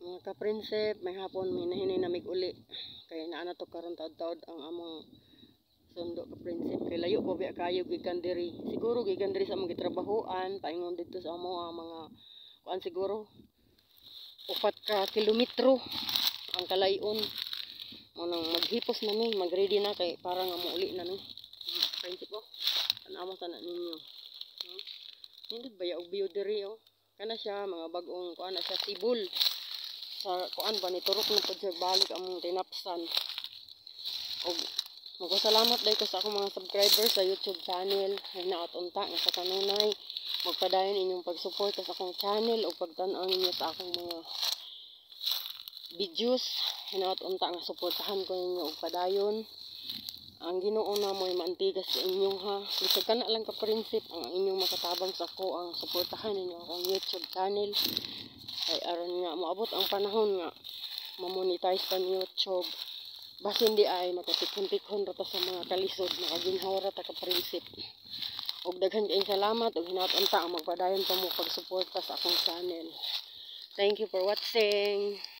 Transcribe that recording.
Mga ka-prinsip, may hapon may nahinay namig uli. Kaya naana to karon taod-taod ang among sundo ka-prinsip. Kay layo po biya kayo gikan diri. Siguro gikan diri sa among gitrabahoan, paingon dito sa amo ang mga kuan siguro 4 ka kilometro ang kalayon. Munang maghipos nami, magready na kay para nga muuli nami. Prinsip ko, tanawa sana ninyo. Nindot ba yaog view diri oh. Kana siya mga bagong kuan na siya sibol. Sa kuan ba ni turok na pud siya balik among tinapsan. Og magpasalamat dai ko sa akong mga subscribers sa YouTube channel. Ay naot unta nga sa kanunay magpadayon inyong pag-support sa akong channel o pagtan-aw ninyo sa akong mga videos. Hinaot unta nga suportahan ko ninyo og padayon. Ang Ginoo na mo'y maantigas sa inyo ha. Bisag kana lang ka prinsip ang inyong makatabang sa ako ang suportahan ninyo akong YouTube channel. Ay aron nga moabot ang panahon nga ma-monetize pa ni YouTube. Basta hindi ay makatikon-tikon rata sa mga kalisod na kaginhawa rata ka prinsip. Og daghan kayong salamat og hinaot unta ang magpadayon pa mo pagsuporta sa akong channel. Thank you for watching.